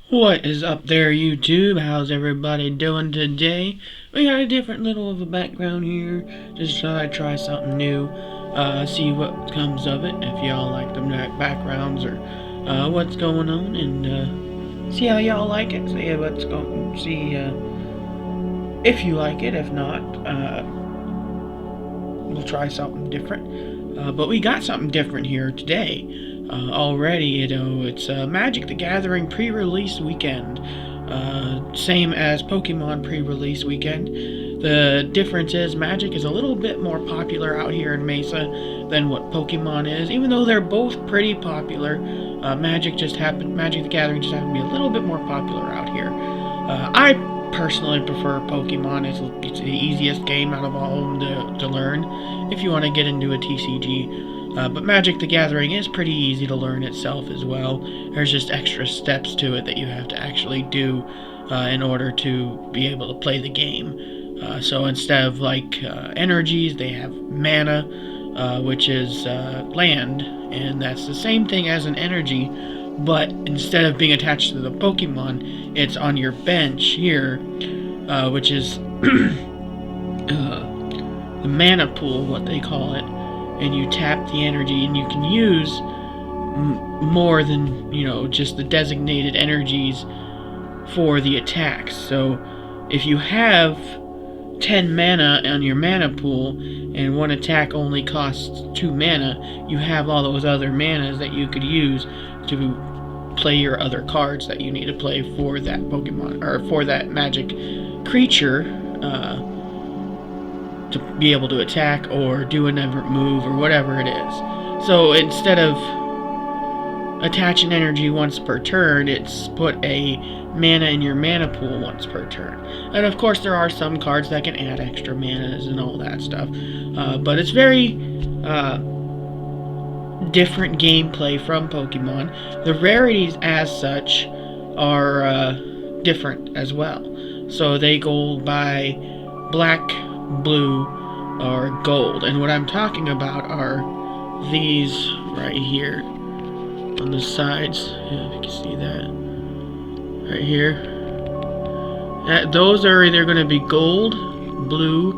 What is up there, YouTube? How's everybody doing today? We got a different little of a background here. Just thought I'd try something new. See what comes of it. If y'all like the backgrounds or what's going on, and see how y'all like it. See what's going. See if you like it. If not, we'll try something different. But we got something different here today. Already, it's Magic the Gathering pre-release weekend. Same as Pokemon pre-release weekend. The difference is Magic is a little bit more popular out here in Mesa than what Pokemon is. Even though they're both pretty popular, Magic the Gathering just happened to be a little bit more popular out here. I personally prefer Pokemon. It's the easiest game out of all of them to learn if you want to get into a TCG. But Magic the Gathering is pretty easy to learn itself as well. There's just extra steps to it that you have to actually do in order to be able to play the game. So instead of energies, they have mana, which is land, and that's the same thing as an energy, but instead of being attached to the Pokemon, it's on your bench here, which is the mana pool, what they call it. And you tap the energy, and you can use more than just the designated energies for the attacks. So if you have 10 mana on your mana pool and one attack only costs 2 mana, you have all those other manas that you could use to play your other cards that you need to play for that Pokemon or for that magic creature, to be able to attack or do another move or whatever it is. So instead of attaching energy once per turn, it's put a mana in your mana pool once per turn. And of course there are some cards that can add extra manas and all that stuff. But it's very different gameplay from Pokemon. The rarities as such are different as well. So they go by black, blue, or gold. And what I'm talking about are these right here on the sides. Yeah, if you can see that right here. Those are either going to be gold, blue,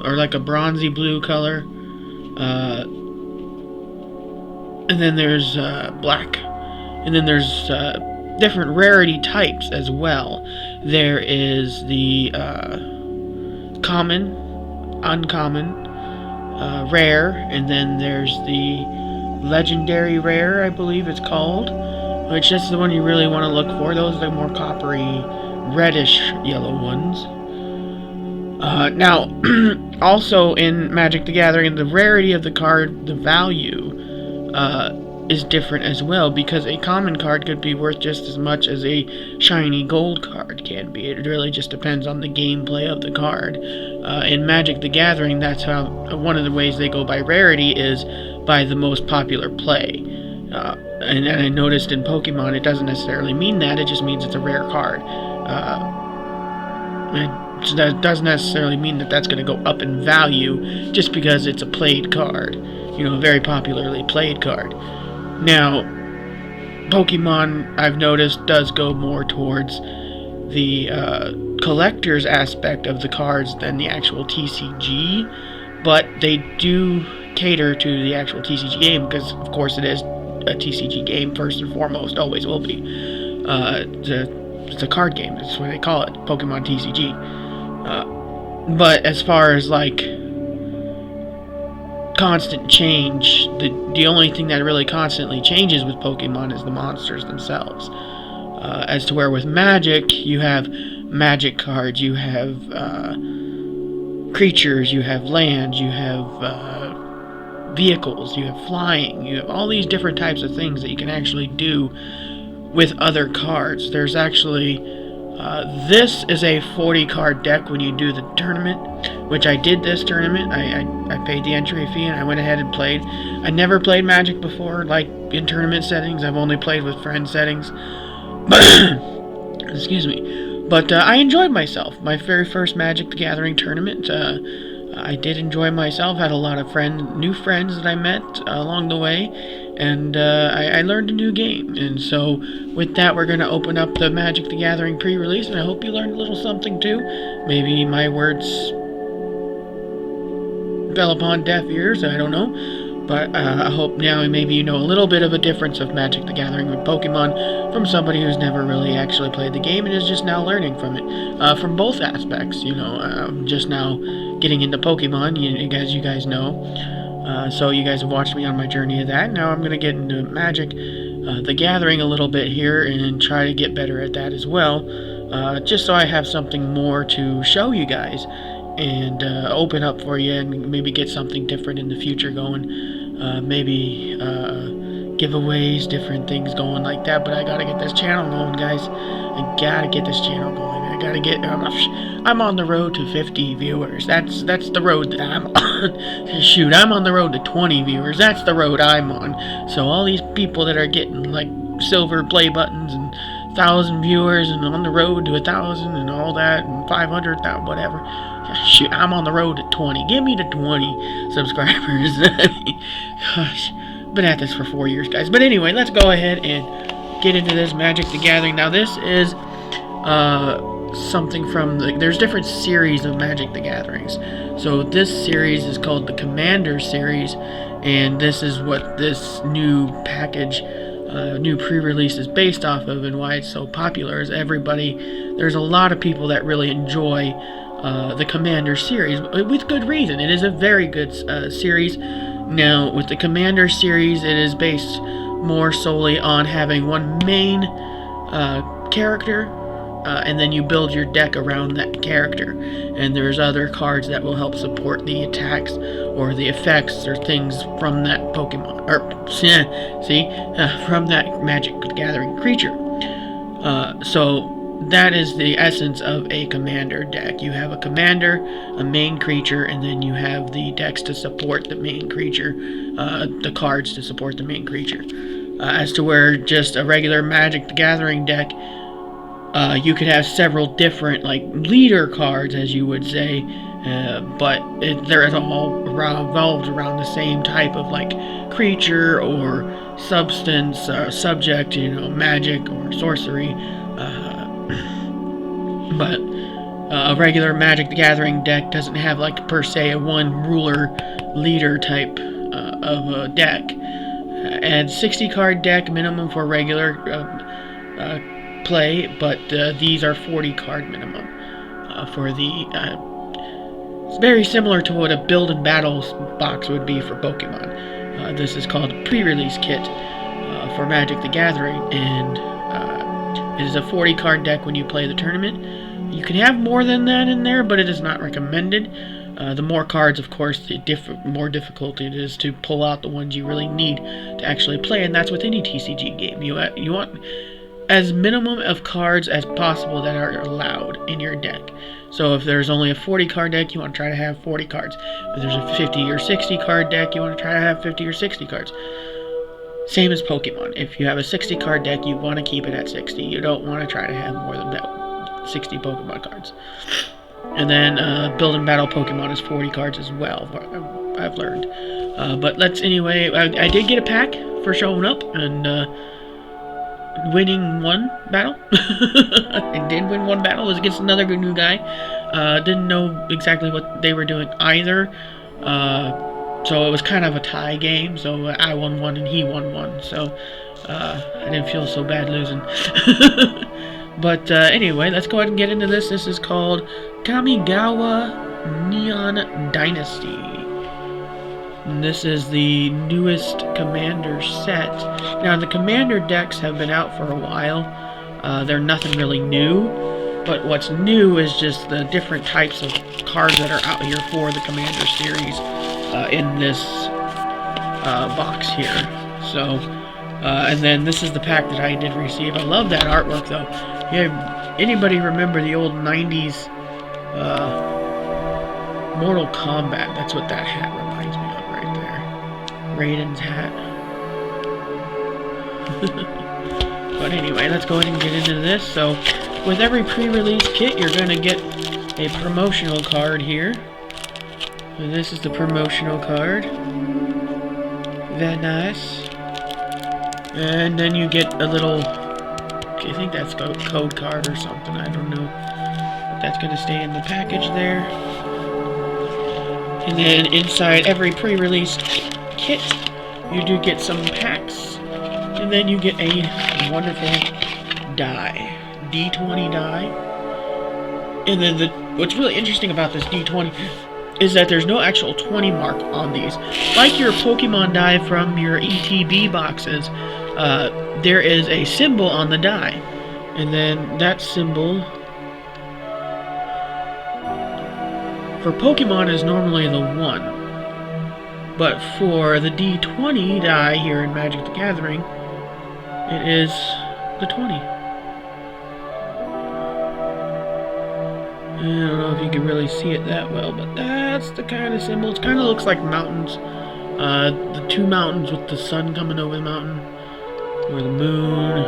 or like a bronzy blue color. And then there's black. And then there's different rarity types as well. There is the common, uncommon, rare, and then there's the legendary rare, I believe it's called, which is the one you really want to look for. Those are the more coppery, reddish yellow ones. Now, also in Magic the Gathering, the rarity of the card, the value, is different as well, because a common card could be worth just as much as a shiny gold card can be. It really just depends on the gameplay of the card. In Magic the Gathering, that's how one of the ways they go by rarity is by the most popular play. And I noticed in Pokemon it doesn't necessarily mean that, it just means it's a rare card. That doesn't necessarily mean that that's going to go up in value just because it's a played card. A very popularly played card. Now, Pokemon, I've noticed, does go more towards the collector's aspect of the cards than the actual TCG, but they do cater to the actual TCG game because, of course, it is a TCG game first and foremost, always will be. It's a card game, that's what they call it, Pokemon TCG. But as far as constant change, the only thing that really constantly changes with Pokemon is the monsters themselves. As to where with Magic, you have magic cards, you have creatures, you have lands, you have vehicles, you have flying, you have all these different types of things that you can actually do with other cards. There's actually this is a 40 card deck when you do the tournament, which I did this tournament. I paid the entry fee and I went ahead and played. I never played Magic before, like in tournament settings. I've only played with friend settings. Excuse me. But I enjoyed myself. My very first Magic the Gathering tournament. I did enjoy myself. Had a lot of new friends that I met along the way, and I learned a new game. And so with that, we're going to open up the Magic the Gathering pre-release, and I hope you learned a little something too. Maybe my words fell upon deaf ears, I don't know. But I hope now maybe you know a little bit of a difference of Magic the Gathering with Pokemon from somebody who's never really actually played the game and is just now learning from it. From both aspects, you know, I'm just now getting into Pokemon, you guys know. So you guys have watched me on my journey of that. Now I'm going to get into Magic the Gathering a little bit here and try to get better at that as well. Just so I have something more to show you guys and open up for you and maybe get something different in the future going. Maybe giveaways, different things going like that. But I gotta get this channel going, guys. I gotta get this channel going. I gotta get. I'm on the road to 50 viewers. That's the road that I'm on. Shoot, I'm on the road to 20 viewers. That's the road I'm on. So all these people that are getting like silver play buttons and 1,000 viewers and on the road to 1,000 and all that and 500, whatever. Shoot, I'm on the road to 20. Give me the 20 subscribers. Gosh, been at this for 4 years, guys. But anyway, let's go ahead and get into this Magic the Gathering. Now, this is something from there's different series of Magic the Gatherings. So this series is called the Commander series, and this is what this new package, new pre-release is based off of, and why it's so popular is there's a lot of people that really enjoy the Commander series, with good reason. It is a very good series. Now, with the Commander series, it is based more solely on having one main character, and then you build your deck around that character. And there's other cards that will help support the attacks or the effects or things from that Pokemon, or from that Magic the Gathering creature. So that is the essence of a Commander deck. You have a Commander, a main creature, and then you have the decks to support the main creature, the cards to support the main creature. As to where just a regular Magic the Gathering deck, you could have several different, like, leader cards, as you would say, but they're all revolved around the same type of, like, creature or substance, subject, magic or sorcery. But a regular Magic the Gathering deck doesn't have, like, per se a one ruler leader type of a deck. And 60 card deck minimum for regular play, but these are 40 card minimum for the it's very similar to what a build and battles box would be for Pokemon. This is called a pre-release kit for Magic the Gathering, and it is a 40 card deck when you play the tournament. You can have more than that in there, but it is not recommended. The more cards, of course, the more difficult it is to pull out the ones you really need to actually play, and that's with any TCG game. You want as minimum of cards as possible that are allowed in your deck. So if there's only a 40 card deck, you want to try to have 40 cards. If there's a 50 or 60 card deck, you want to try to have 50 or 60 cards. Same as Pokemon. If you have a 60 card deck, you want to keep it at 60. You don't want to try to have more than that 60 Pokemon cards. And then Build and Battle Pokemon is 40 cards as well, I've learned. But anyway, I did get a pack for showing up and winning one battle. I did win one battle. It was against another good new guy. Didn't know exactly what they were doing either. So it was kind of a tie game. So I won one and he won one. So I didn't feel so bad losing. But anyway, let's go ahead and get into this. This is called Kamigawa Neon Dynasty. And this is the newest Commander set. Now, the Commander decks have been out for a while. They're nothing really new. But what's new is just the different types of cards that are out here for the Commander series in this box here. So, and then this is the pack that I did receive. I love that artwork, though. Yeah, anybody remember the old 90s Mortal Kombat? That's what that hat reminds me of right there. Raiden's hat. But anyway, let's go ahead and get into this. So, with every pre-release kit, you're going to get a promotional card here. So this is the promotional card. Very nice. And then you get a little, I think that's a code card or something, I don't know. But that's going to stay in the package there. And then inside every pre-released kit, you do get some packs. And then you get a wonderful die. D20 die. And then what's really interesting about this D20 is that there's no actual 20 mark on these. Like your Pokemon die from your ETB boxes, there is a symbol on the die. And then that symbol for Pokemon is normally the 1. But for the D20 die here in Magic the Gathering, it is the 20. I don't know if you can really see it that well, but that's the kind of symbol. It kind of looks like mountains. The 2 mountains with the sun coming over the mountain, or the moon.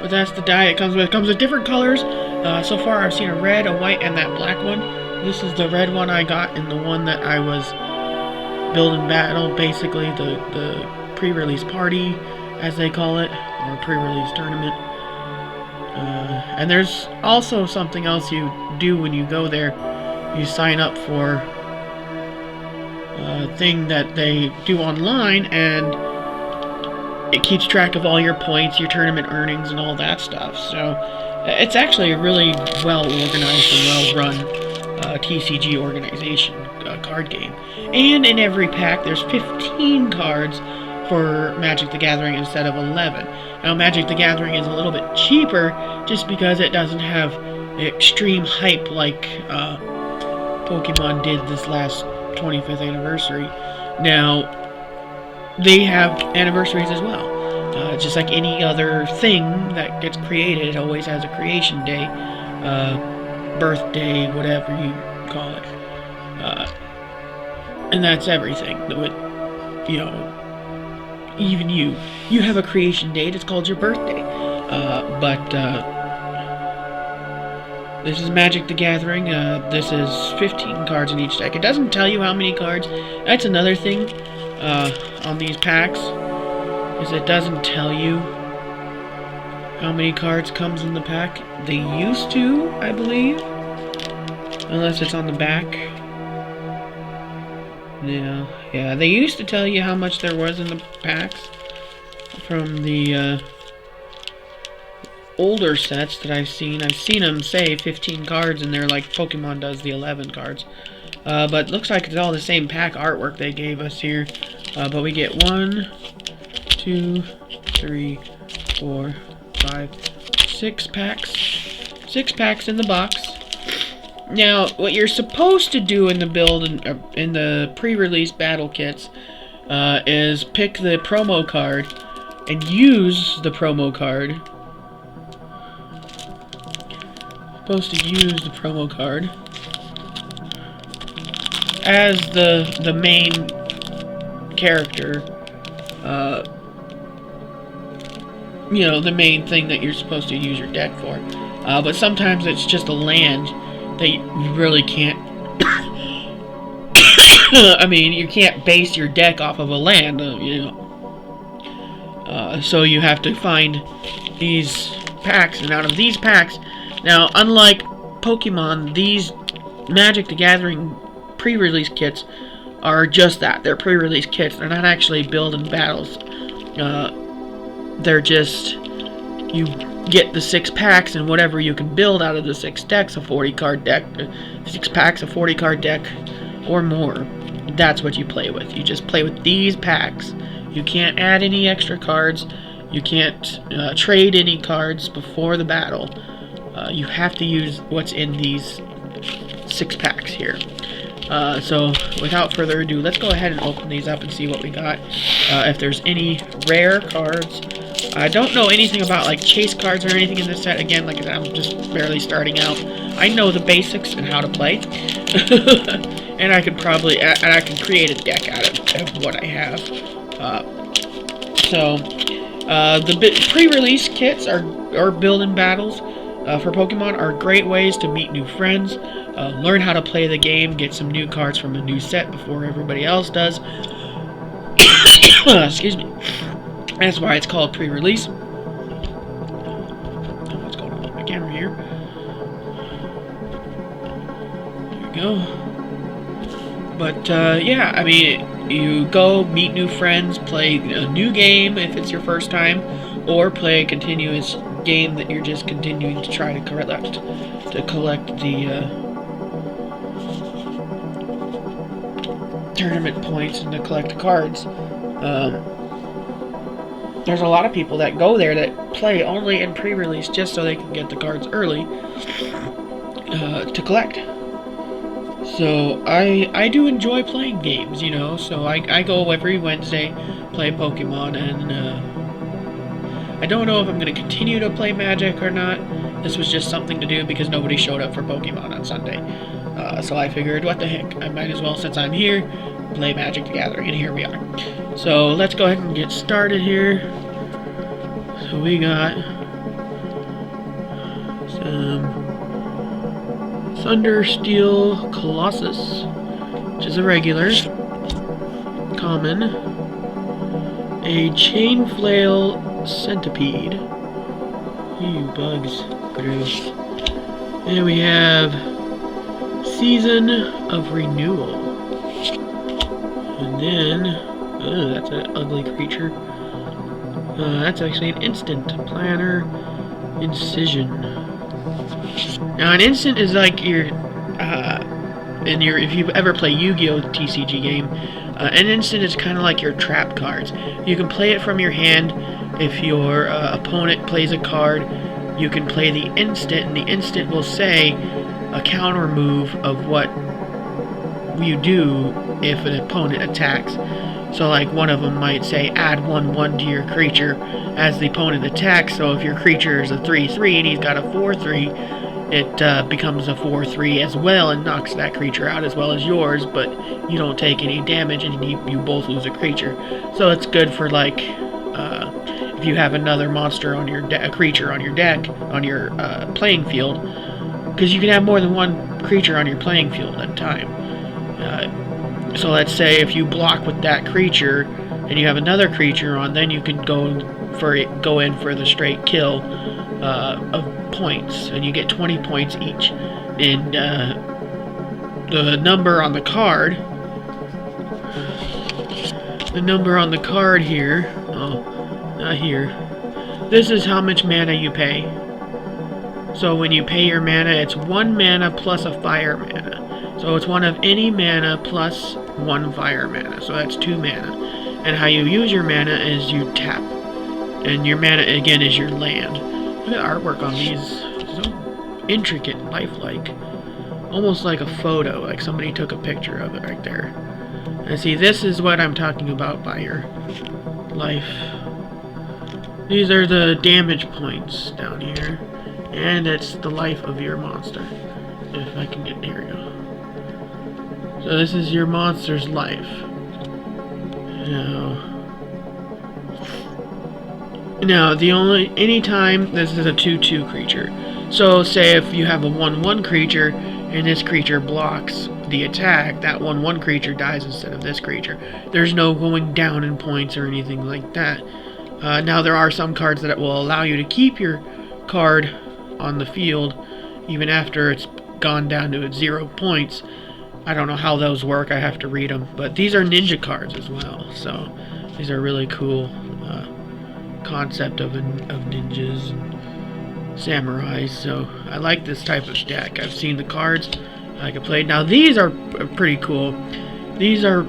But that's the die it comes with. It comes with different colors. So far I've seen a red, a white, and that black one. This is the red one I got, and the one that I was building battle, basically the pre-release party, as they call it, or pre-release tournament. And there's also something else you do when you go there. You sign up for a thing that they do online, and it keeps track of all your points, your tournament earnings, and all that stuff. So it's actually a really well organized and well run TCG organization card game. And in every pack there's 15 cards for Magic the Gathering instead of 11. Now Magic the Gathering is a little bit cheaper just because it doesn't have extreme hype like Pokemon did this last 25th anniversary. Now they have anniversaries as well. Just like any other thing that gets created, it always has a creation day, birthday, whatever you call it. And that's everything. You know, even you have a creation date. It's called your birthday. This is Magic the Gathering. This is 15 cards in each deck. It doesn't tell you how many cards. That's another thing on these packs, is it doesn't tell you how many cards comes in the pack. They used to, I believe, unless it's on the back. Yeah, they used to tell you how much there was in the packs from the older sets that I've seen. I've seen them say 15 cards in there, like Pokemon does the 11 cards. But looks like it's all the same pack artwork they gave us here. But we get 1, 2, 3, 4, 5, 6 packs. 6 packs in the box. Now, what you're supposed to do in the build in the pre-release battle kits is pick the promo card and use the promo card. Supposed to use the promo card as the main character. You know, the main thing that you're supposed to use your deck for. But sometimes it's just a land that you really can't. I mean, you can't base your deck off of a land, you know. So you have to find these packs, and out of these packs, now, unlike Pokemon, these Magic the Gathering pre-release kits are just that. They're pre-release kits. They're not actually building battles. They're just, you get the 6 packs and whatever you can build out of the 6 decks, a 40-card deck, 6 packs, a 40-card deck, or more. That's what you play with. You just play with these packs. You can't add any extra cards. You can't trade any cards before the battle. You have to use what's in these 6 packs here. So, without further ado, let's go ahead and open these up and see what we got. If there's any rare cards. I don't know anything about, like, chase cards or anything in this set. Again, like I said, I'm just barely starting out. I know the basics and how to play. And I could probably, and I can create a deck out of what I have. The pre-release kits or building battles for Pokemon are great ways to meet new friends, learn how to play the game, get some new cards from a new set before everybody else does. Excuse me. That's why it's called pre-release. What's going on with my camera here? There we go. But yeah, I mean, you go meet new friends, play a new game if it's your first time, or play a continuous game that you're just continuing to try to collect the tournament points and to collect the cards. There's a lot of people that go there that play only in pre-release just so they can get the cards early to collect. So I do enjoy playing games, you know. So I go every Wednesday, play Pokemon, and I don't know if I'm going to continue to play Magic or not. This was just something to do because nobody showed up for Pokemon on Sunday. So I figured, what the heck, I might as well, since I'm here, play Magic the Gathering, and here we are. So let's go ahead and get started here. So we got some Thundersteel Colossus, which is a regular, common, a Chain Flail Centipede, ew, bugs, gross, and we have Season of Renewal, and then, oh, that's an ugly creature, that's actually an instant, Planner Incision. Now, an instant is like if you ever play Yu-Gi-Oh! TCG game, an instant is kind of like your trap cards. You can play it from your hand. If your opponent plays a card, you can play the instant, and the instant will say a counter move of what you do if an opponent attacks. So, like, one of them might say, add 1/1 to your creature as the opponent attacks. So if your creature is a 3/3 and he's got a 4/3, it becomes a 4/3 as well and knocks that creature out as well as yours, but you don't take any damage and you both lose a creature. So it's good for, like, if you have another monster on your a creature on your deck, on your playing field, because you can have more than one creature on your playing field at a time. So let's say if you block with that creature and you have another creature on, then you can go in for the straight kill of points, and you get 20 points each. And the number on the card here, oh, not here, this is how much mana you pay. So when you pay your mana, it's 1 mana plus a fire mana. So it's one of any mana plus 1 fire mana. So that's 2 mana. And how you use your mana is you tap. And your mana, again, is your land. Look at the artwork on these. So intricate, lifelike. Almost like a photo. Like somebody took a picture of it right there. And see, this is what I'm talking about by your life. These are the damage points down here. And it's the life of your monster. If I can get, here we go. So this is your monster's life. Now anytime this is a 2/2 creature. So say if you have a 1/1 creature and this creature blocks the attack, that 1/1 creature dies instead of this creature. There's no going down in points or anything like that. Now there are some cards that will allow you to keep your card on the field even after it's gone down to its 0 points. I don't know how those work, I have to read them, but these are ninja cards as well, so these are really cool concept of ninjas and samurais. So I like this type of deck. I've seen the cards, I can play. Now these are pretty cool. These are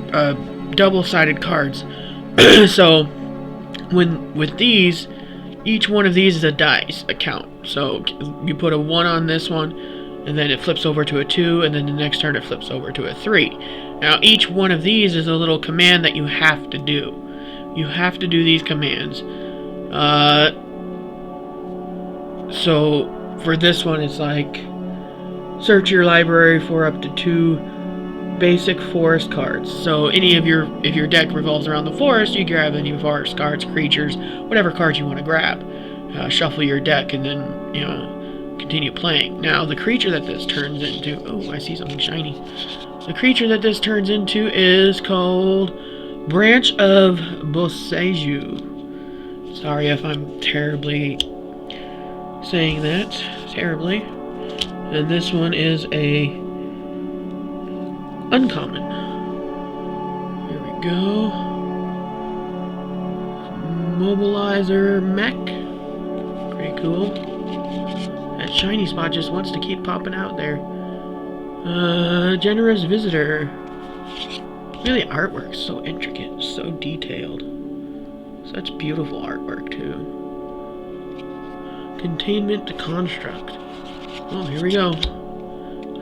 double-sided cards. So with these, each one of these is a dice account. So you put a 1 on this one, and then it flips over to a 2, and then the next turn it flips over to a 3. Now each one of these is a little command that you have to do. You have to do these commands. So for this one, it's like search your library for up to 2 basic forest cards. So if your deck revolves around the forest, you grab any forest cards, creatures, whatever cards you want to grab. Shuffle your deck and then, continue playing. Now the creature that this turns into, oh, I see something shiny. The creature that this turns into is called Branch of Boseiju. Sorry if I'm terribly saying that. Terribly. And this one is a uncommon. Here we go. Mobilizer mech. Pretty cool. That shiny spot just wants to keep popping out there. Generous visitor. Really, artwork's so intricate, so detailed. Such beautiful artwork too. Containment construct. Oh, here we go.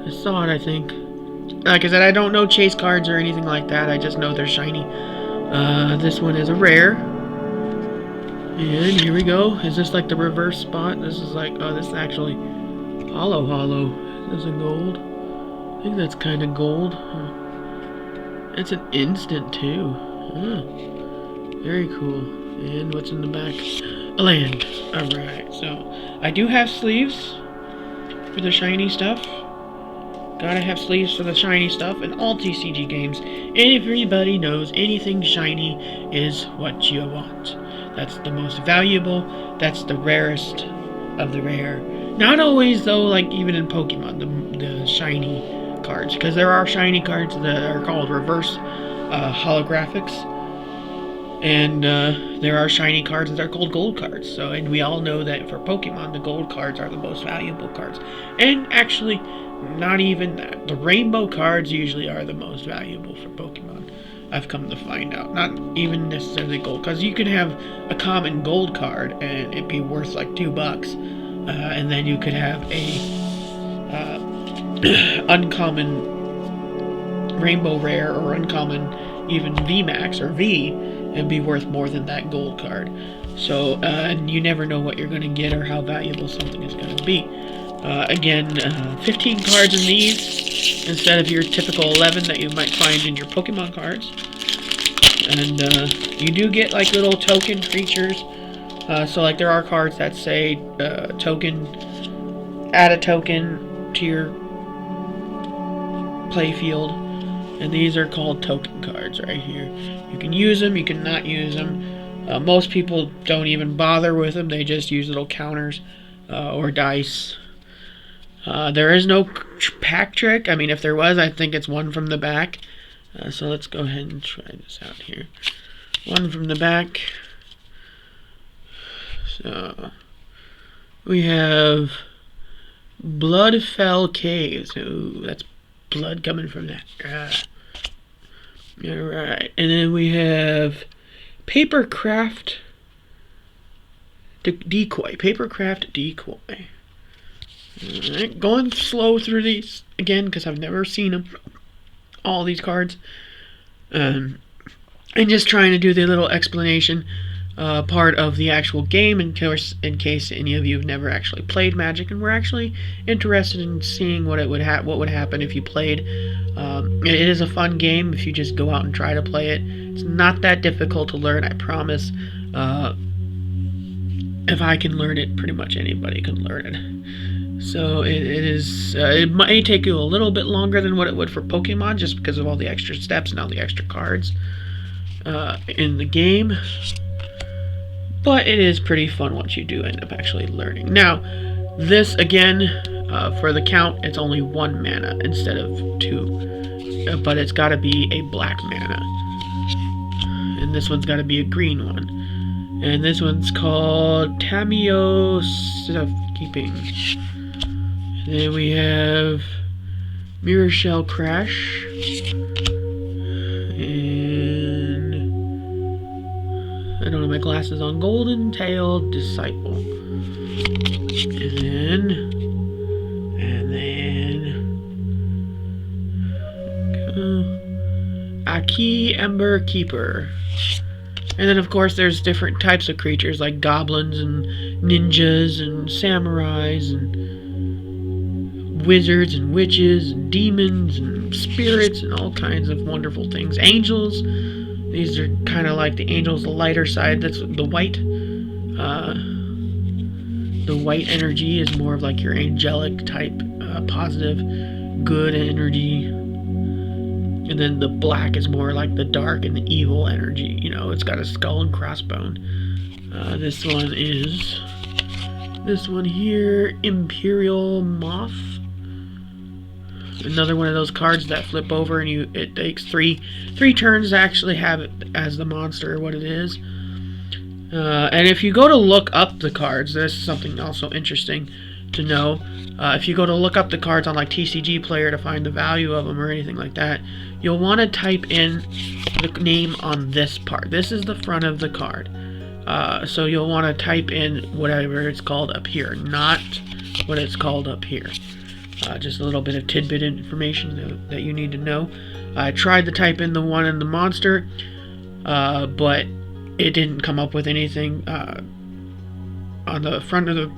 I saw it, I think. Like I said, I don't know chase cards or anything like that. I just know they're shiny. This one is a rare. And here we go. Is this like the reverse spot? This is like, oh, this is actually hollow. This is a gold. I think that's kind of gold. It's an instant too. Very cool. And what's in the back? A land. Alright, so I do have sleeves for the shiny stuff. Gotta have sleeves for the shiny stuff in all TCG games. And everybody knows anything shiny is what you want. That's the most valuable. That's the rarest of the rare. Not always though, like even in Pokemon, the shiny cards. Because there are shiny cards that are called reverse holographics. And there are shiny cards that are called gold cards. So, and we all know that for Pokemon, the gold cards are the most valuable cards. And actually, not even that. The rainbow cards usually are the most valuable for Pokemon. I've come to find out. Not even necessarily gold. Because you could have a common gold card and it'd be worth like $2. And then you could have a uncommon rainbow rare or uncommon even VMAX or V and be worth more than that gold card. So, and you never know what you're going to get or how valuable something is going to be. Again, 15 cards in these instead of your typical 11 that you might find in your Pokemon cards. And you do get like little token creatures. So like there are cards that say token, add a token to your playfield. And these are called token cards right here. You can use them, you can not use them. Most people don't even bother with them. They just use little counters or dice. There is no pack trick. I mean, if there was, I think it's one from the back. So let's go ahead and try this out here. One from the back. So we have Bloodfell Caves. Ooh, that's blood coming from that. Alright, and then we have Papercraft Decoy. Papercraft Decoy. Alright, going slow through these again because I've never seen them. All these cards. And just trying to do the little explanation part of the actual game, in case any of you have never actually played Magic and were actually interested in seeing what would happen if you played. It is a fun game if you just go out and try to play it. It's not that difficult to learn, I promise. If I can learn it, pretty much anybody can learn it. So it might take you a little bit longer than what it would for Pokemon, just because of all the extra steps and all the extra cards in the game. But it is pretty fun once you do end up actually learning. Now, this again, for the count, it's only 1 mana instead of 2. But it's got to be a black mana. And this one's got to be a green one. And this one's called Tameo Safekeeping. And then we have Mirror Shell Crash. And I don't have my glasses on. Golden Tailed Disciple. And then Aki Ember Keeper. And then of course there's different types of creatures like goblins and ninjas and samurais and wizards and witches and demons and spirits and all kinds of wonderful things. Angels. These are kind of like the angels, the lighter side. That's the white. The white energy is more of like your angelic type, positive, good energy. And then the black is more like the dark and the evil energy. You know, it's got a skull and crossbone. This one here, Imperial Moth. Another one of those cards that flip over, and it takes three turns to actually have it as the monster, what it is. And if you go to look up the cards, this is something also interesting to know. If you go to look up the cards on like TCG Player to find the value of them or anything like that, you'll want to type in the name on this part. This is the front of the card. So you'll want to type in whatever it's called up here, not what it's called up here. Just a little bit of tidbit information that you need to know. I tried to type in the one in the monster, but it didn't come up with anything on the front of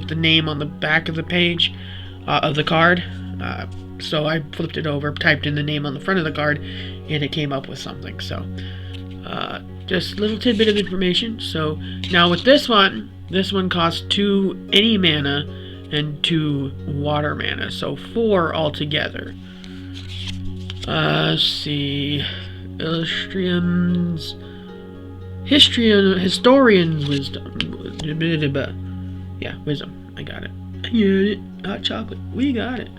the name on the back of the page of the card. So I flipped it over, typed in the name on the front of the card, and it came up with something. So just a little tidbit of information. So now with this one costs 2 any mana and 2 water mana, so 4 altogether. Let's see, Historian's Wisdom. Yeah, Wisdom. I got it. Hot chocolate. We got it.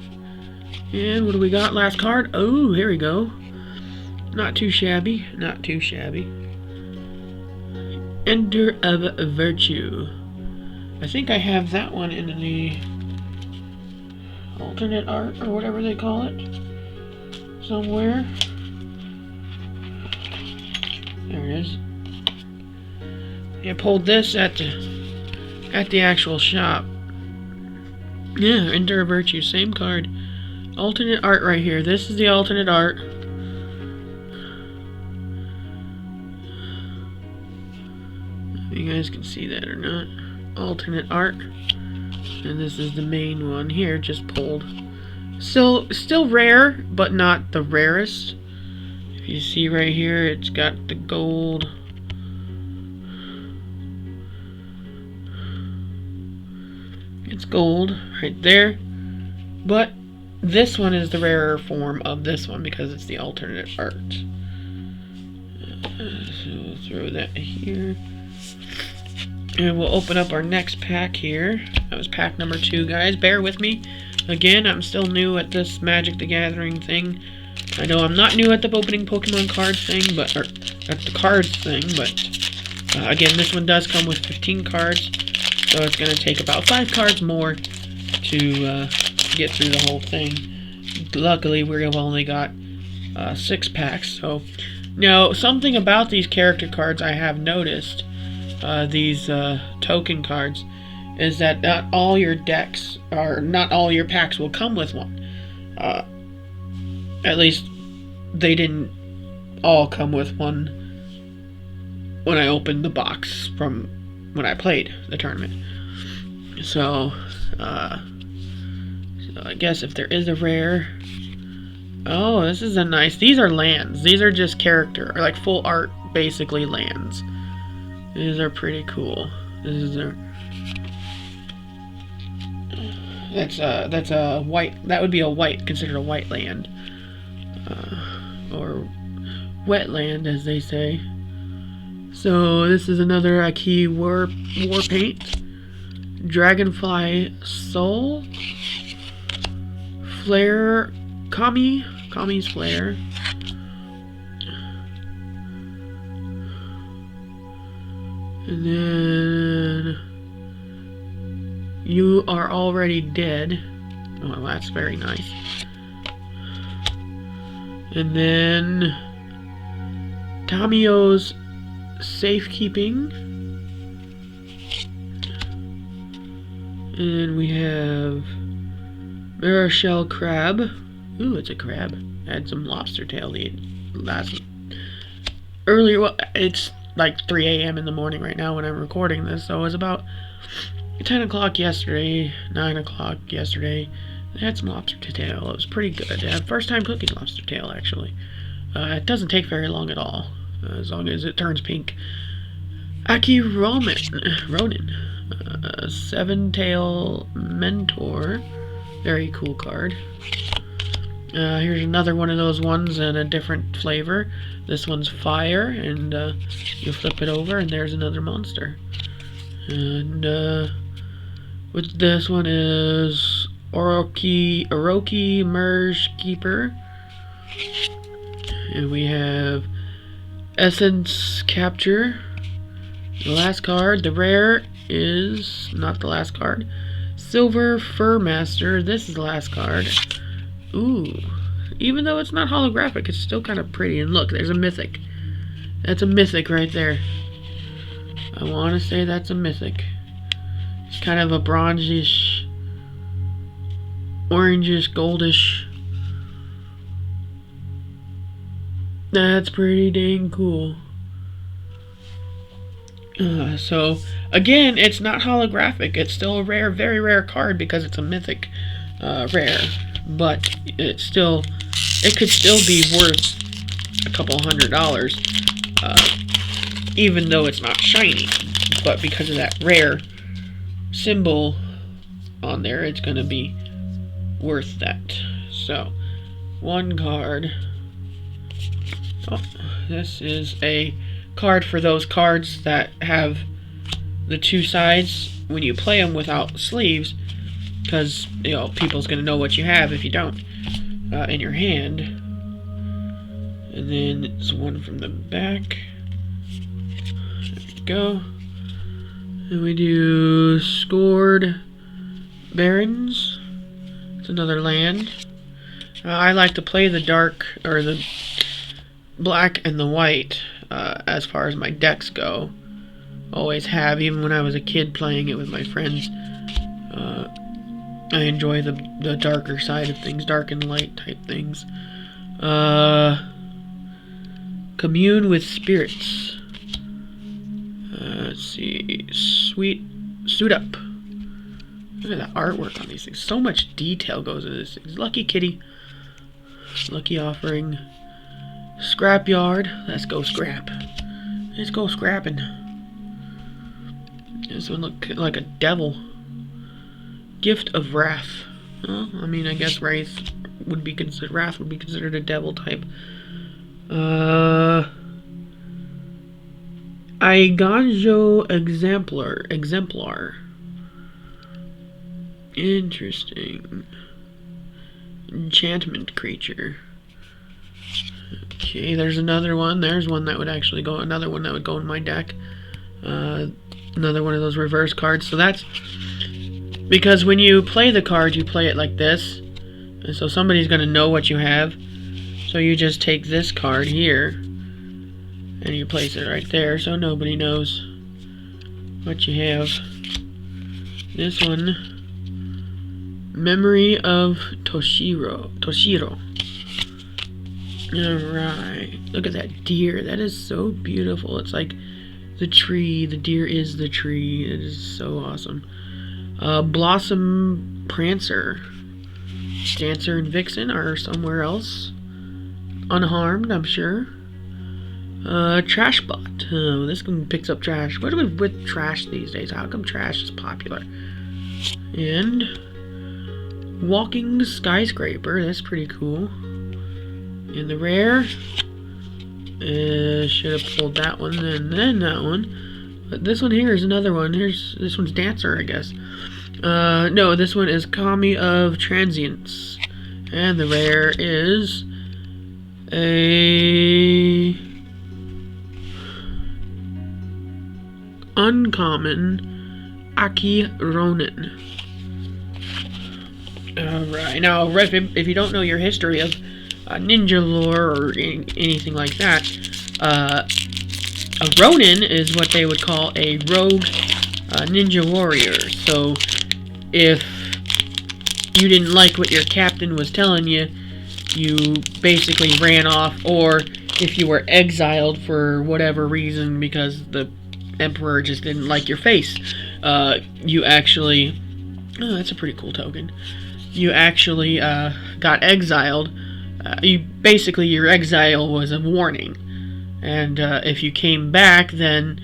And what do we got? Last card. Oh, here we go. Not too shabby. Not too shabby. Ender of Virtue. I think I have that one in the alternate art or whatever they call it somewhere. There it is. I pulled this at the actual shop. Yeah, Ender of Virtue, same card. Alternate art right here. This is the alternate art. If you guys can see that or not. Alternate art, and this is the main one here, just pulled. Still rare, but not the rarest. If you see right here, it's got the gold. It's gold right there, but this one is the rarer form of this one because it's the alternate art. So we'll throw that here. And we'll open up our next pack here. That was pack number 2, guys. Bear with me. Again, I'm still new at this Magic the Gathering thing. I know I'm not new at the opening Pokemon cards thing, or at the cards thing, but again, this one does come with 15 cards, so it's going to take about 5 cards more to get through the whole thing. Luckily, we've only got 6 packs. So now, something about these character cards I have noticed. These token cards, is that not all your decks, or not all your packs will come with one. At least they didn't all come with one when I opened the box from when I played the tournament. So I guess if there is a rare... Oh, this is a nice... These are lands. These are just character, or like full art, basically lands. These are pretty cool. This is their... That's a white... That would be a white, considered a white land. Or wetland, as they say. So this is another Aki War Paint. Dragonfly Soul. Flare... Kami's Flare. And then You Are Already Dead. Oh, that's very nice. And then Tamio's Safekeeping. And we have Marashell Crab. Ooh, it's a crab. I had some lobster tail to eat earlier. Well, it's like 3 a.m. in the morning right now when I'm recording this, so it was about 10 o'clock yesterday, 9 o'clock yesterday. I had some lobster tail. It was pretty good. First time cooking lobster tail, actually. It doesn't take very long at all, as long as it turns pink. Aki Ronin. Seven Tail Mentor. Very cool card. Here's another one of those ones in a different flavor. This one's fire, and you flip it over, and there's another monster. And with this one is Orochi Merge Keeper. And we have Essence Capture. The last card, the rare, is not the last card. Silver Fur Master. This is the last card. Ooh. Even though it's not holographic, it's still kind of pretty. And look, there's a mythic. That's a mythic right there. I want to say that's a mythic. It's kind of a bronzish, orangish, goldish. That's pretty dang cool. So, again, it's not holographic. It's still a rare, very rare card because it's a mythic rare. But it could still be worth a couple $100, even though it's not shiny. But because of that rare symbol on there, it's going to be worth that. So, one card. Oh, this is a card for those cards that have the two sides when you play them without sleeves, because people's gonna know what you have if you don't in your hand. And then it's one from the back. There we go. And we do Scored Barrens. It's another land. I like to play the dark, or the black and the white as far as my decks go. Always have, even when I was a kid playing it with my friends. I enjoy the darker side of things, dark and light type things. Commune with Spirits. Let's see. Suit Up. Look at the artwork on these things. So much detail goes into this thing. Lucky Kitty. Lucky Offering. Scrapyard. Let's go scrap. Let's go scrapping. This one look like a devil. Gift of Wrath. Well, I mean, I guess Wrath would be considered a devil type. Eiganjo Exemplar. Interesting. Enchantment creature. Okay, there's another one. There's one that would actually go. Another one that would go in my deck. Another one of those reverse cards. So that's because when you play the card, you play it like this, and so somebody's gonna know what you have. So you just take this card here, and you place it right there, so nobody knows what you have. This one, Memory of Toshiro. Alright, look at that deer. That is so beautiful. It's like the tree. The deer is the tree. It is so awesome. Blossom Prancer. Dancer and Vixen are somewhere else. Unharmed, I'm sure. Trashbot. Oh, this one picks up trash. What are we with trash these days? How come trash is popular? And Walking Skyscraper. That's pretty cool. And the rare, should have pulled that one and then that one. But this one here is another one. This one's Dancer, I guess. No, this one is Kami of Transience. And the rare is a uncommon Aki Ronin. Alright, now if you don't know your history of ninja lore or anything like that, a Ronin is what they would call a rogue ninja warrior. So if you didn't like what your captain was telling you, you basically ran off, or if you were exiled for whatever reason because the emperor just didn't like your face, you actually... Oh, that's a pretty cool token. You actually got exiled. Basically, your exile was a warning, and if you came back, then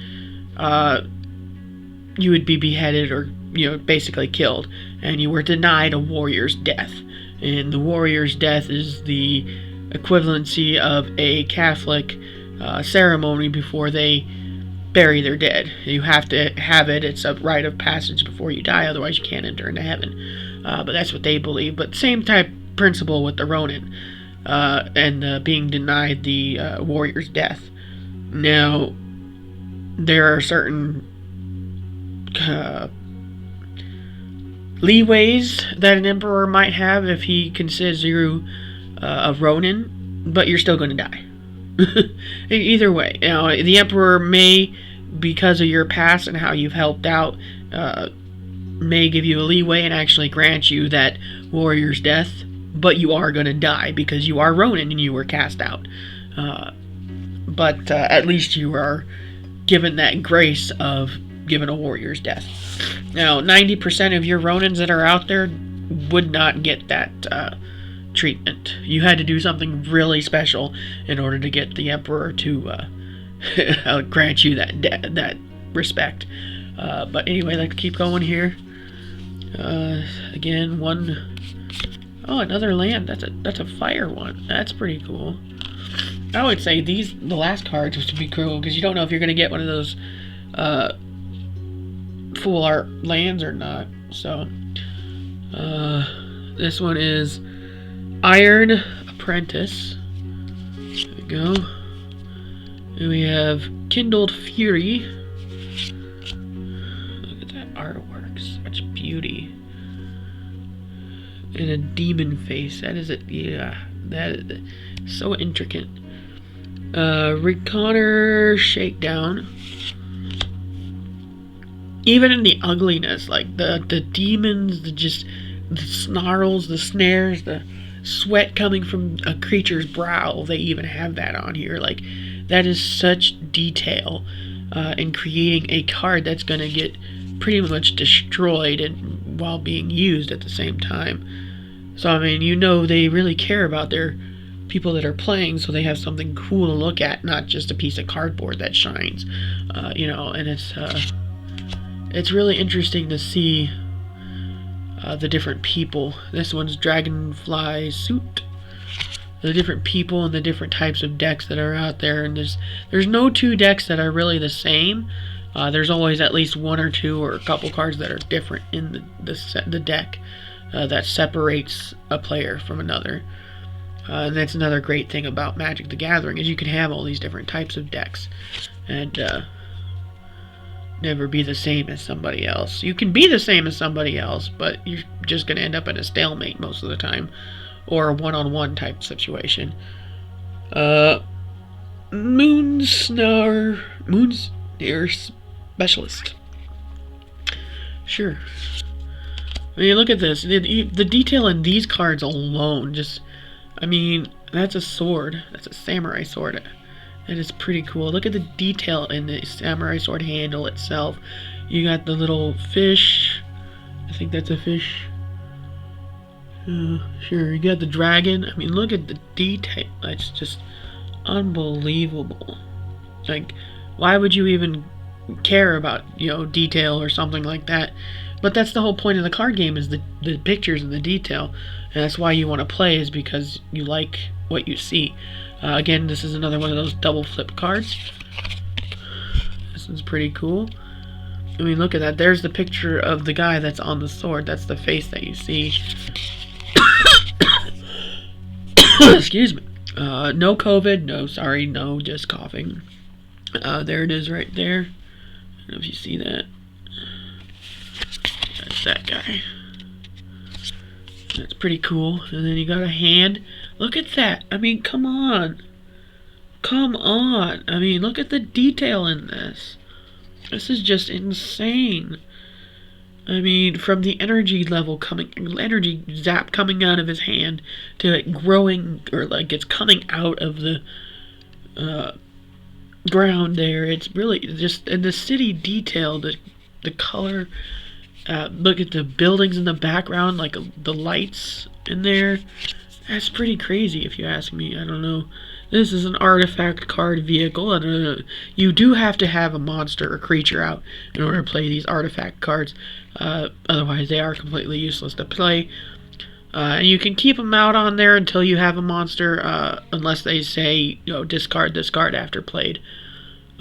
you would be beheaded or, basically killed, and you were denied a warrior's death. And the warrior's death is the equivalency of a Catholic ceremony before they bury their dead. You have to have it. It's a rite of passage before you die, otherwise you can't enter into heaven. But that's what they believe. But same type principle with the Ronin, and being denied the warrior's death. Now, there are certain leeways that an emperor might have if he considers you a Ronin, but you're still going to die. Either way, the emperor may, because of your past and how you've helped out, may give you a leeway and actually grant you that warrior's death, but you are going to die because you are Ronin and you were cast out. But at least you are given that grace of given a warrior's death. Now, 90% of your Ronins that are out there would not get that treatment. You had to do something really special in order to get the emperor to grant you that respect. But anyway, let's keep going here. Again, another land. That's a fire one. That's pretty cool. I would say the last cards would be cool because you don't know if you're going to get one of those full art lands or not. So this one is Iron Apprentice. There we go. And we have Kindled Fury. Look at that artwork, such beauty. And a demon face. That is it. Yeah, that is so intricate. Reconner Shakedown. Even in the ugliness, like the demons, the snarls, the snares, the sweat coming from a creature's brow, they even have that on here. Like, that is such detail in creating a card that's going to get pretty much destroyed and while being used at the same time. So, I mean, they really care about their people that are playing, so they have something cool to look at, not just a piece of cardboard that shines. And it's really interesting to see the different people. This one's Dragonfly Suit. The different people and the different types of decks that are out there, and there's no two decks that are really the same. There's always at least one or two or a couple cards that are different in the deck that separates a player from another. And that's another great thing about Magic the Gathering, is you can have all these different types of decks and never be the same as somebody else. You can be the same as somebody else, but you're just going to end up in a stalemate most of the time, or a one-on-one type situation. Moonsnare Specialist. Sure. I mean, look at this. The detail in these cards alone, that's a sword. That's a samurai sword. That is pretty cool. Look at the detail in the samurai sword handle itself. You got the little fish. I think that's a fish. Sure, you got the dragon. I mean, look at the detail. It's just unbelievable. Like, why would you even care about, detail or something like that? But that's the whole point of the card game, is the pictures and the detail. And that's why you want to play, is because you like what you see. Again, this is another one of those double flip cards. This one's pretty cool. I mean, look at that. There's the picture of the guy that's on the sword. That's the face that you see. Excuse me. No COVID. No, just coughing. There it is right there. I don't know if you see that. That's that guy. That's pretty cool. And then you got a hand. Look at that. I mean, come on. Come on. I mean, look at the detail in this. This is just insane. I mean, from the energy zap coming out of his hand to it growing, or like it's coming out of the ground there. It's really just, and the city detail, the color. Look at the buildings in the background, like the lights in there. That's pretty crazy, if you ask me. I don't know. This is an artifact card vehicle, and you do have to have a monster or creature out in order to play these artifact cards. Otherwise, they are completely useless to play. And you can keep them out on there until you have a monster, unless they say, discard this card after played.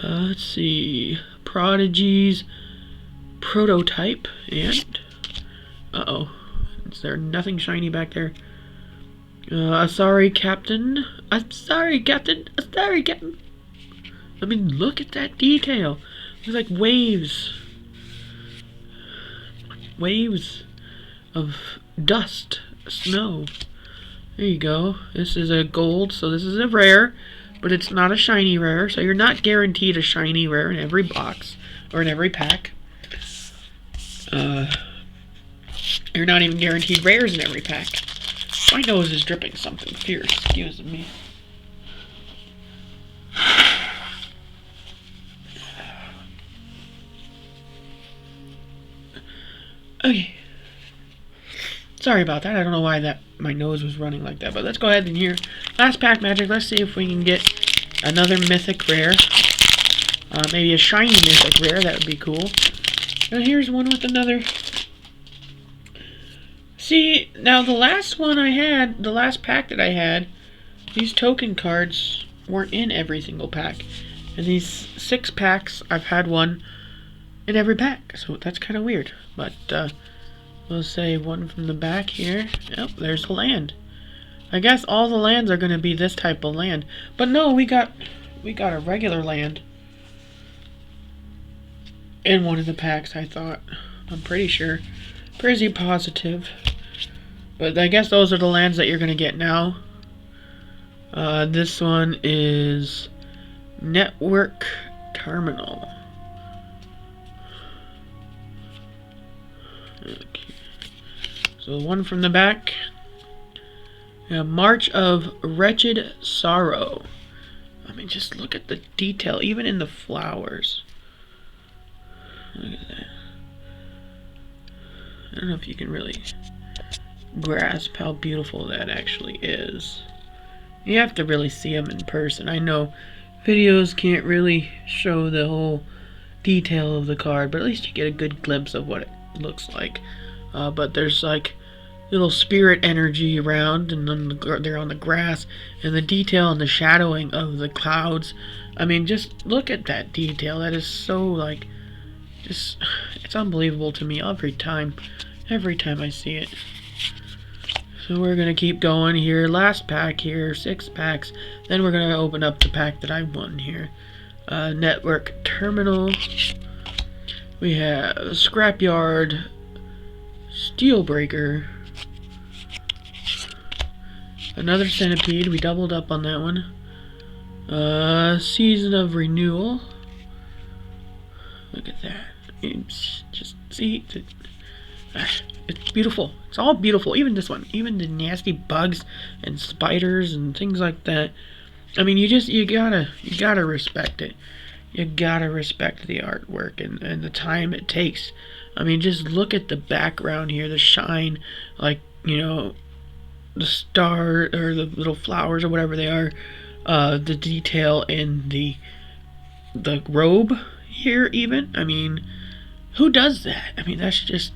Let's see. Prodigies, Prototype, and... Uh-oh. Is there nothing shiny back there? Sorry, Captain. I'm sorry, Captain. I'm sorry, Captain. I mean, look at that detail. It's like waves. Waves of dust, snow. There you go. This is a gold, so this is a rare, but it's not a shiny rare, so you're not guaranteed a shiny rare in every box or in every pack. You're not even guaranteed rares in every pack. My nose is dripping something fierce. Excuse me. Okay. Sorry about that. I don't know why my nose was running like that, but let's go ahead and here. Last pack magic. Let's see if we can get another mythic rare. Maybe a shiny mythic rare. That would be cool. And here's one with another. See, now the last one I had, the last pack that I had, these token cards weren't in every single pack. And these 6 packs, I've had one in every pack. So that's kind of weird. But, we'll say one from the back here. Yep, there's the land. I guess all the lands are going to be this type of land. But no, we got a regular land in one of the packs, I thought. I'm pretty sure. Pretty positive. But I guess those are the lands that you're going to get now. This one is Network Terminal. Okay. So one from the back. March of Wretched Sorrow. I mean, just look at the detail, even in the flowers. Look at that. I don't know if you can really grasp how beautiful that actually is. You have to really see them in person. I know videos can't really show the whole detail of the card, but at least you get a good glimpse of what it looks like. But there's like little spirit energy around, and then they're on the grass, and the detail and the shadowing of the clouds. I mean, just look at that detail. That is so like, just, it's unbelievable to me every time I see it. So we're gonna keep going here. Last pack here, 6 packs. Then we're gonna open up the pack that I won here. Network Terminal. We have Scrapyard, Steelbreaker, another Centipede. We doubled up on that one. Season of Renewal. Look at that. It's just see. It's beautiful. It's all beautiful. Even this one. Even the nasty bugs and spiders and things like that. I mean, you gotta respect it. You gotta respect the artwork and the time it takes. I mean, just look at the background here, the shine, like, the star or the little flowers or whatever they are. The detail in the robe here even. I mean, who does that? I mean, that's just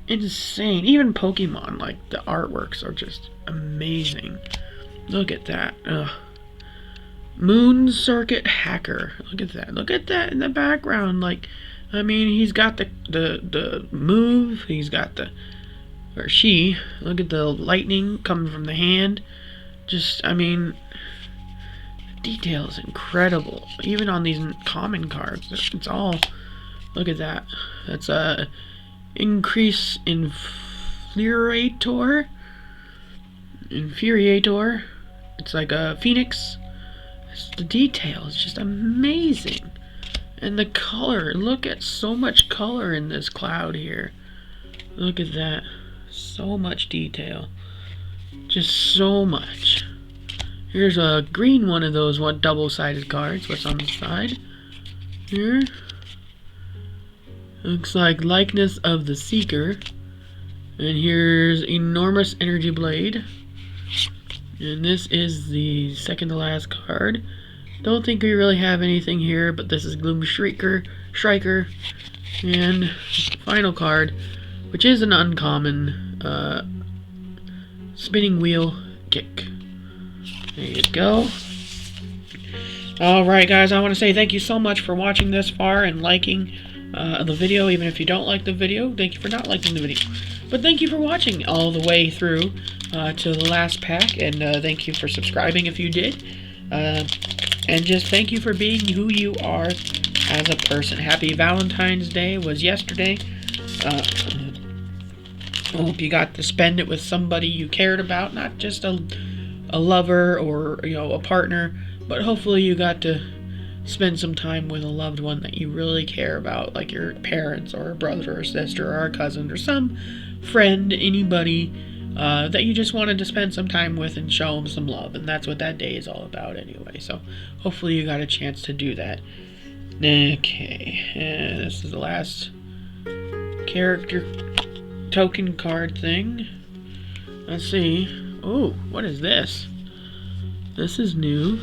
insane. Even Pokemon, like, the artworks are just amazing. Look at that. Moon Circuit Hacker. Look at that. Look at that in the background. Like, I mean, he's got the move. He's got or she. Look at the lightning coming from the hand. Just, I mean, the detail is incredible. Even on these common cards, it's all. Look at that. That's a Increase Infuriator. It's like a phoenix. The detail is just amazing. And the color. Look at so much color in this cloud here. Look at that. So much detail. Just so much. Here's a green one of those double-sided cards. What's on the side? Here. Looks like Likeness of the Seeker. And here's Enormous Energy Blade. And this is the second to last card. Don't think we really have anything here, but this is Gloom Striker. And final card, which is an uncommon, Spinning Wheel Kick. There you go. Alright guys, I want to say thank you so much for watching this far and liking the video. Even if you don't like the video, thank you for not liking the video. But thank you for watching all the way through to the last pack, and thank you for subscribing if you did. And just thank you for being who you are as a person. Happy Valentine's Day was yesterday. I hope you got to spend it with somebody you cared about, not just a lover or a partner, but hopefully you got to spend some time with a loved one that you really care about, like your parents or a brother or sister or a cousin or some friend, anybody that you just wanted to spend some time with and show them some love. And that's what that day is all about anyway. So hopefully you got a chance to do that. Okay, and this is the last character token card thing. Let's see. Oh, what is this? This is new.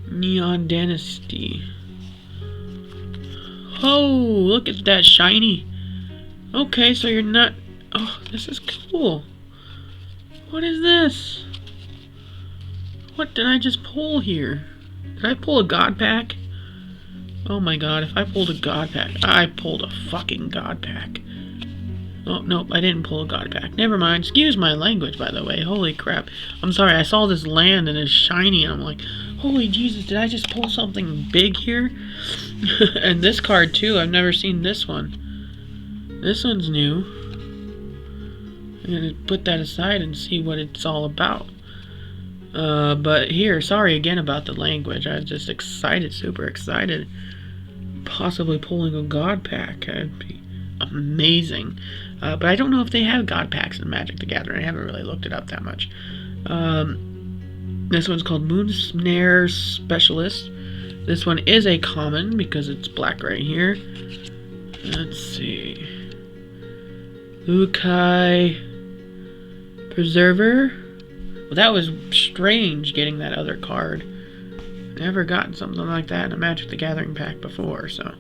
Neon Dynasty. Oh, look at that shiny. Okay, so you're not... Oh, this is cool. What is this? What did I just pull here? Did I pull a God Pack? Oh my god, if I pulled a God Pack... I pulled a fucking God Pack. Oh, nope, I didn't pull a God Pack. Never mind. Excuse my language, by the way. Holy crap. I'm sorry, I saw this land and it's shiny and I'm like, holy Jesus, did I just pull something big here? And this card, too. I've never seen this one. This one's new. I'm gonna put that aside and see what it's all about. But here, sorry again about the language. I was just excited, super excited. Possibly pulling a God Pack. That'd be amazing. But I don't know if they have God Packs in Magic the Gathering. I haven't really looked it up that much. This one's called Moonsnare Specialist. This one is a common because it's black right here. Let's see. Lukai Preserver. Well, that was strange getting that other card. Never gotten something like that in a Magic the Gathering pack before, so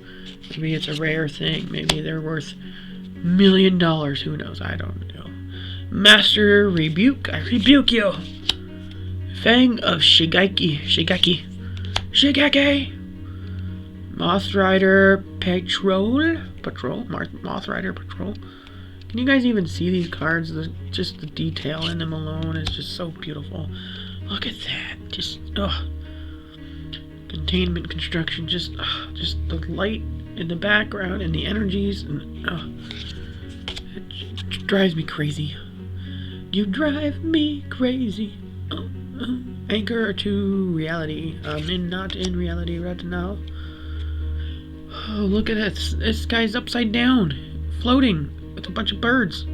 maybe it's a rare thing. Maybe they're worth $1 million. Who knows? I don't know. Master Rebuke. I rebuke you. Fang of Shigeki. Moth Rider Patrol. Moth Rider Patrol. Can you guys even see these cards? Just the detail in them alone is just so beautiful. Look at that. Just, ugh. Containment construction. Just the light in the background and the energies. And, it drives me crazy. You drive me crazy. Anchor to reality. I'm not in reality right now. Oh, look at this. This guy's upside down. Floating with a bunch of birds.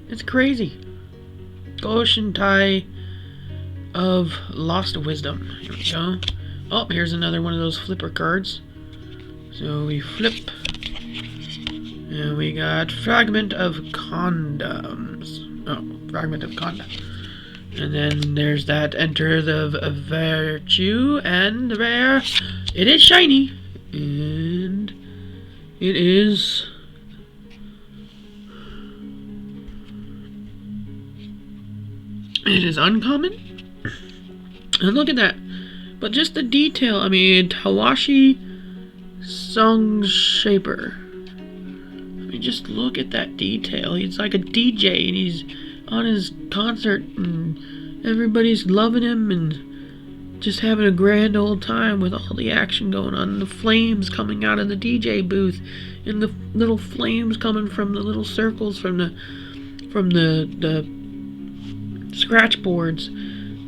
It's crazy. Goshen Tai of Lost Wisdom. Here we go. Oh, here's another one of those flipper cards. So we flip. And we got Fragment of Condoms. Oh, Fragment of Condom. And then there's that Enter the Virtue, and rare. It is shiny. And it is... It is uncommon. And look at that. But just the detail. I mean, Tawashi Song Shaper. I mean, just look at that detail. He's like a DJ and he's on his concert and everybody's loving him and just having a grand old time with all the action going on. And the flames coming out of the DJ booth and the little flames coming from the little circles from the scratch boards.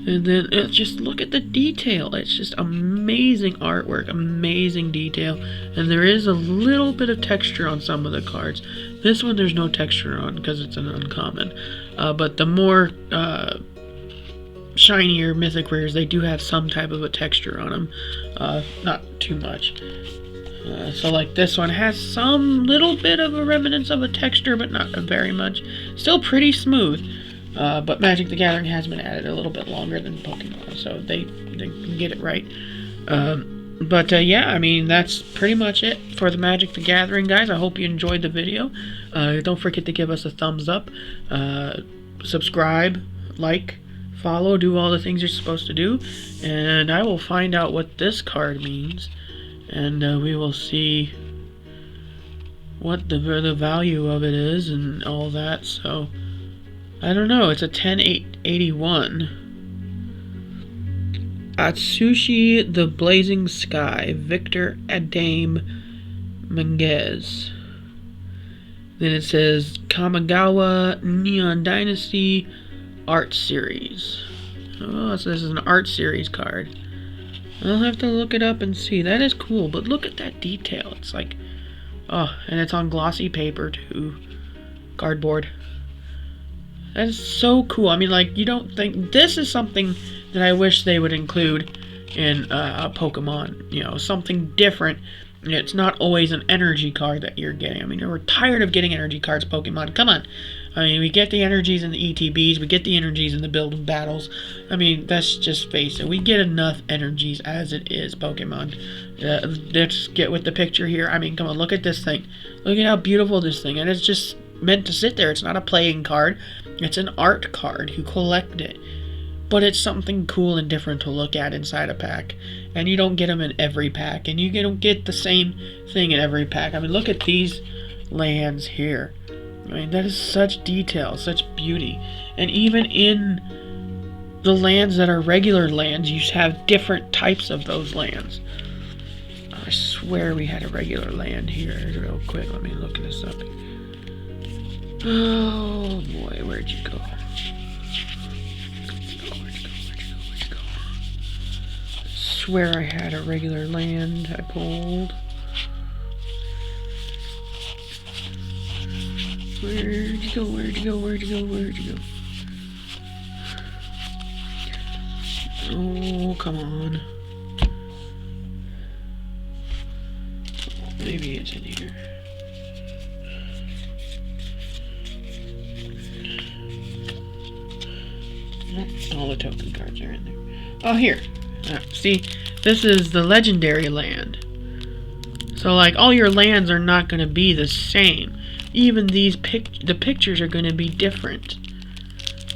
And then just look at the detail. It's just amazing artwork, amazing detail. And there is a little bit of texture on some of the cards. This one there's no texture on because it's an uncommon. But the more shinier mythic rares, they do have some type of a texture on them. Not too much. So like this one has some little bit of a remnants of a texture, but not very much. Still pretty smooth. But Magic the Gathering has been at it a little bit longer than Pokemon, so they can get it right. Yeah, I mean, that's pretty much it for the Magic the Gathering, guys. I hope you enjoyed the video. Don't forget to give us a thumbs up, subscribe, like, follow, do all the things you're supposed to do, and I will find out what this card means, and we will see what the value of it is and all that. So I don't know. It's a 1081. Atsushi the Blazing Sky, Victor Adame Menges. Then it says Kamigawa Neon Dynasty Art Series. Oh, so this is an art series card. I'll have to look it up and see. That is cool, but look at that detail. It's like, oh, and it's on glossy paper too. Cardboard. That is so cool. I mean, like, you don't think this is something that I wish they would include in a Pokemon. You know, something different. It's not always an energy card that you're getting. I mean, we're tired of getting energy cards, Pokemon. Come on. I mean, we get the energies in the ETBs. We get the energies in the build battles. I mean, let's just face it. We get enough energies as it is, Pokemon. Let's get with the picture here. I mean, come on, look at this thing. Look at how beautiful this thing is. And it's just meant to sit there. It's not a playing card. It's an art card. You collect it. But it's something cool and different to look at inside a pack. And you don't get them in every pack. And you don't get the same thing in every pack. I mean, look at these lands here. I mean, that is such detail, such beauty. And even in the lands that are regular lands, you have different types of those lands. I swear we had a regular land here. Real quick, let me look this up. Oh boy, where'd you go? I swear I had a regular land I pulled. Where'd you go? Where'd you go? Where'd you go? Where'd you go? Oh, come on. Maybe it's in here. All the token cards are in there. Oh, here. See, this is the legendary land. So, like, all your lands are not going to be the same. Even these the pictures are going to be different.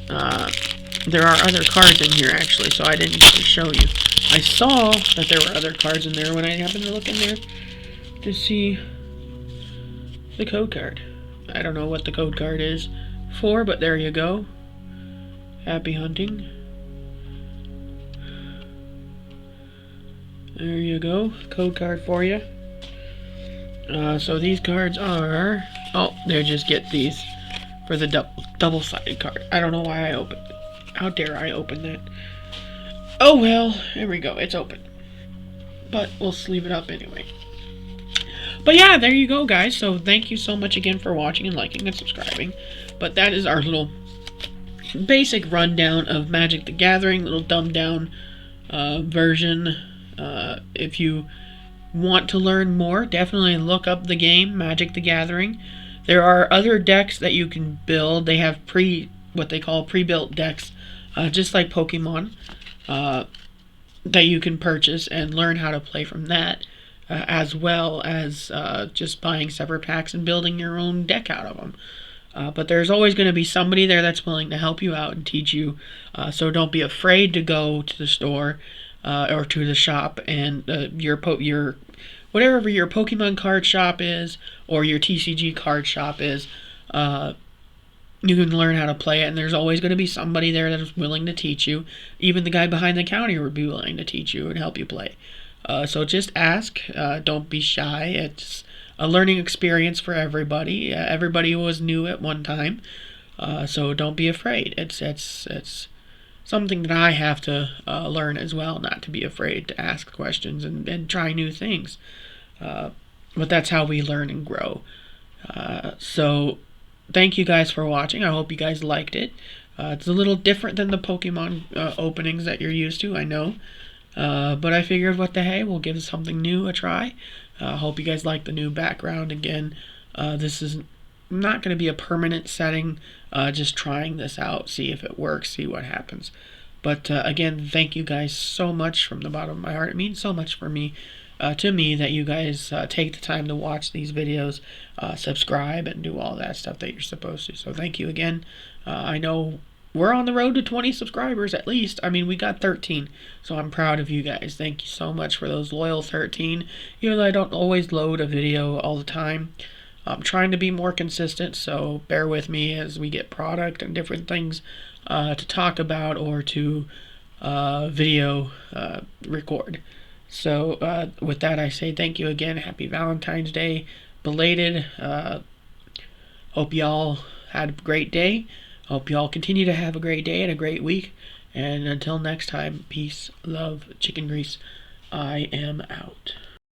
There are other cards in here, actually, so I didn't really show you. I saw that there were other cards in there when I happened to look in there to see the code card. I don't know what the code card is for, but there you go. Happy hunting. There you go. Code card for you. So these cards are... Oh, they just get these for the double-sided card. I don't know why I opened it. How dare I open that? Oh well, there we go. It's open. But we'll leave it up anyway. But yeah, there you go, guys. So thank you so much again for watching and liking and subscribing. But that is our little basic rundown of Magic the Gathering, little dumbed down version. If you want to learn more, definitely look up the game Magic the Gathering. There are other decks that you can build. They have what they call pre-built decks, just like Pokemon, that you can purchase and learn how to play from that, as well as just buying separate packs and building your own deck out of them. But there's always going to be somebody there that's willing to help you out and teach you. So don't be afraid to go to the store or to the shop and whatever your Pokemon card shop is or your TCG card shop is. You can learn how to play it, and there's always going to be somebody there that is willing to teach you. Even the guy behind the counter would be willing to teach you and help you play. So just ask. Don't be shy. It's a learning experience for everybody. Everybody was new at one time, so don't be afraid. It's something that I have to learn as well, not to be afraid to ask questions and try new things. But that's how we learn and grow. So thank you guys for watching. I hope you guys liked it. It's a little different than the Pokemon openings that you're used to, I know. But I figured, what the hey, we'll give something new a try. Hope you guys like the new background again. This is not going to be a permanent setting. Just trying this out, see if it works, see what happens. But again, thank you guys so much from the bottom of my heart. It means so much for me, to me, that you guys take the time to watch these videos, subscribe, and do all that stuff that you're supposed to. So thank you again. I know we're on the road to 20 subscribers at least. I mean, we got 13, so I'm proud of you guys. Thank you so much for those loyal 13. Even though I don't always load a video all the time, I'm trying to be more consistent, so bear with me as we get product and different things to talk about or to video record. So with that, I say thank you again. Happy Valentine's Day, belated. Hope y'all had a great day. Hope y'all continue to have a great day and a great week. And until next time, peace, love, chicken grease. I am out.